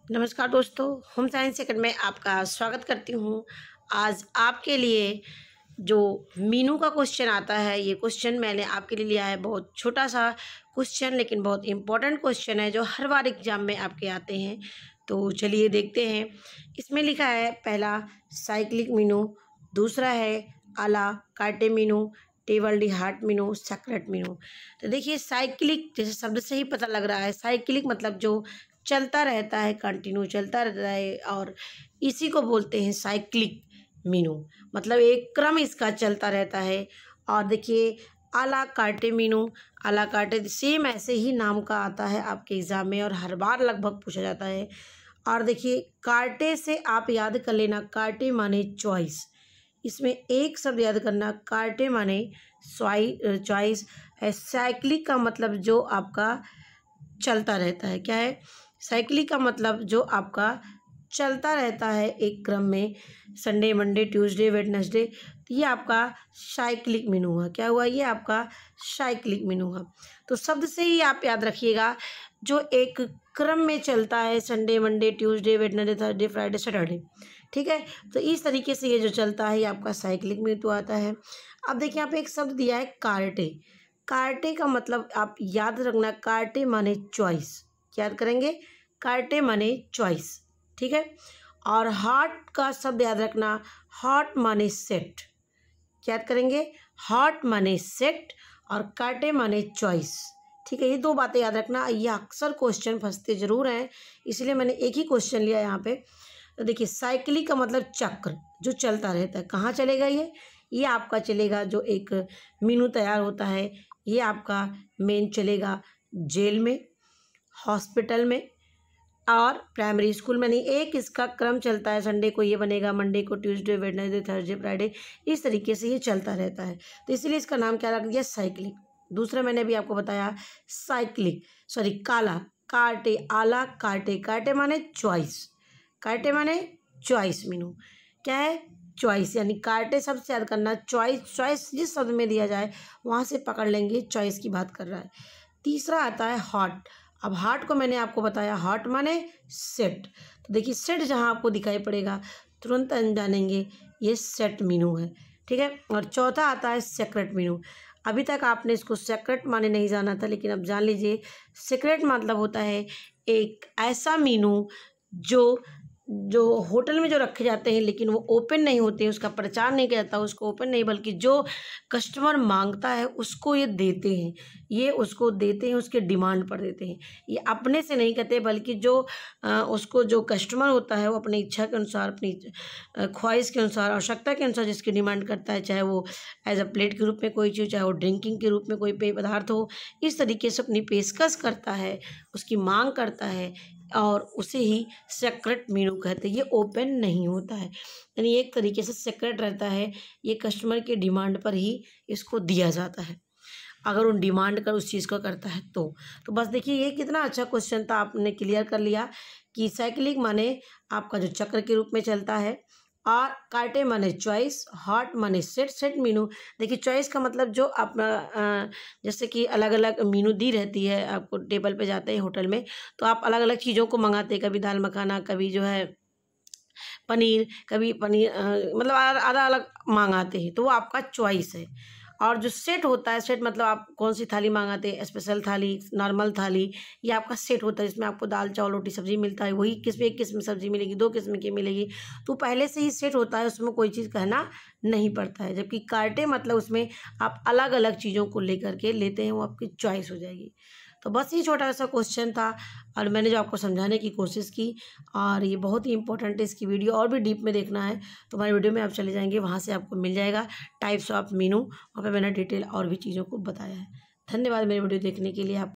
नमस्कार दोस्तों, home science second में आपका स्वागत करती हूँ। आज आपके लिए जो मीनू का क्वेश्चन आता है, ये क्वेश्चन मैंने आपके लिए लिया है। बहुत छोटा सा क्वेश्चन लेकिन बहुत इम्पोर्टेंट क्वेश्चन है जो हर बार एग्जाम में आपके आते हैं। तो चलिए देखते हैं। इसमें लिखा है पहला साइक्लिक मीनू, दूसरा है आला कार्टे मीनू, टेबल डी हार्ट मीनू, सेक्रेट मीनू। तो देखिए साइक्लिक जैसे शब्द से ही पता लग रहा है, साइक्लिक मतलब जो चलता रहता है, कंटिन्यू चलता रहता है, और इसी को बोलते हैं साइक्लिक मीनू। मतलब एक क्रम इसका चलता रहता है। और देखिए आला कार्टे मीनू, आला कार्टे सेम ऐसे ही नाम का आता है आपके एग्जाम में और हर बार लगभग पूछा जाता है। और देखिए कार्टे से आप याद कर लेना, कार्टे माने चॉइस। इसमें एक शब्द याद करना, कार्टे माने चॉइस। साइक्लिक का मतलब जो आपका चलता रहता है, क्या है? साइक्लिक का मतलब जो आपका चलता रहता है एक क्रम में, संडे मंडे ट्यूसडे वेडनेसडे। तो ये आपका साइक्लिक मीनू हुआ। क्या हुआ? ये आपका साइक्लिक मीनू हुआ। तो शब्द से ही आप याद रखिएगा, जो एक क्रम में चलता है, Sunday Monday Tuesday Wednesday Thursday Friday Saturday. ठीक है, तो इस तरीके से ये जो चलता है ये आपका साइक्लिक मीनू आता है। अब देखिए यहाँ पे एक शब्द दिया है कार्टे। कार्टे का मतलब आप याद रखना, कार्टे माने चॉइस। याद करेंगे, कार्टे माने चॉइस। ठीक है। और हार्ट का शब्द याद रखना, हार्ट माने सेट। याद करेंगे, हार्ट माने सेट और कार्टे माने चॉइस। ठीक है, ये दो बातें याद रखना। ये अक्सर क्वेश्चन फंसते जरूर हैं, इसलिए मैंने एक ही क्वेश्चन लिया यहाँ पे। तो देखिए साइकिलिक का मतलब चक्र जो चलता रहता है। कहाँ चलेगा ये आपका चलेगा जो एक मीनू तैयार होता है, ये आपका मेन चलेगा जेल में, हॉस्पिटल में और प्राइमरी स्कूल में। नहीं, एक इसका क्रम चलता है, संडे को ये बनेगा, मंडे को ट्यूसडे वेडनेसडे थर्सडे फ्राइडे, इस तरीके से ये चलता रहता है। तो इसीलिए इसका नाम क्या रख दिया? साइक्लिक। दूसरा मैंने अभी आपको बताया साइक्लिक, सॉरी काला कार्टे, आला कार्टे, कार्टे माने चॉइस, कार्टे माने चॉइस मीनू। क्या है? चॉइस। यानी कार्टे शब्द से याद करना, चॉइस, चॉइस जिस शब्द में दिया जाए वहाँ से पकड़ लेंगे, चॉइस की बात कर रहा है। तीसरा आता है हॉट। अब हार्ट को मैंने आपको बताया, हार्ट माने सेट। तो देखिए सेट जहाँ आपको दिखाई पड़ेगा तुरंत जानेंगे ये सेट मीनू है। ठीक है। और चौथा आता है सेक्रेट मीनू। अभी तक आपने इसको सेक्रेट माने नहीं जाना था, लेकिन अब जान लीजिए। सेक्रेट मतलब होता है एक ऐसा मीनू जो होटल में जो रखे जाते हैं लेकिन वो ओपन नहीं होते हैं, उसका प्रचार नहीं किया जाता, उसको ओपन नहीं, बल्कि जो कस्टमर मांगता है उसको ये देते हैं, ये उसको देते हैं, उसके डिमांड पर देते हैं। ये अपने से नहीं कहते, बल्कि जो उसको जो कस्टमर होता है वो अपनी इच्छा के अनुसार, अपनी ख्वाहिश के अनुसार, आवश्यकता के अनुसार जिसकी डिमांड करता है, चाहे वो एज अ प्लेट के रूप में कोई चीज़, चाहे वो ड्रिंकिंग के रूप में कोई पेय पदार्थ हो, इस तरीके से अपनी पेशकश करता है, उसकी मांग करता है, और उसे ही सेक्रेट मीनू कहते हैं। ये ओपन नहीं होता है, यानी एक तरीके से सेक्रेट रहता है, ये कस्टमर के डिमांड पर ही इसको दिया जाता है, अगर वो डिमांड कर उस चीज़ को करता है तो बस देखिए ये कितना अच्छा क्वेश्चन था, आपने क्लियर कर लिया कि साइक्लिक माने आपका जो चक्र के रूप में चलता है, और कार्टे माने चॉइस, हॉट माने सेट, सेट मीनू। देखिए चॉइस का मतलब जो आप जैसे कि अलग अलग मीनू दी रहती है आपको, टेबल पे जाते हैं होटल में तो आप अलग अलग चीज़ों को मंगाते हैं, कभी दाल मखाना, कभी जो है पनीर, कभी पनीर, मतलब आधा अलग मंगाते हैं, तो वो आपका चॉइस है। और जो सेट होता है, सेट मतलब आप कौन सी थाली मंगाते हैं, स्पेशल थाली, नॉर्मल थाली, ये आपका सेट होता है, जिसमें आपको दाल चावल रोटी सब्जी मिलता है। वही किस्म, एक किस्म सब्जी मिलेगी, दो किस्म की मिलेगी, तो पहले से ही सेट होता है, उसमें कोई चीज़ कहना नहीं पड़ता है। जबकि कार्टे मतलब उसमें आप अलग अलग चीज़ों को लेकर के लेते हैं, वो आपकी चॉइस हो जाएगी। तो बस ये छोटा सा क्वेश्चन था और मैंने जो आपको समझाने की कोशिश की, और ये बहुत ही इंपॉर्टेंट है। इसकी वीडियो और भी डीप में देखना है तो हमारी वीडियो में आप चले जाएंगे, वहाँ से आपको मिल जाएगा टाइप्स ऑफ मीनू, वहाँ पे मैंने डिटेल और भी चीज़ों को बताया है। धन्यवाद मेरी वीडियो देखने के लिए। आप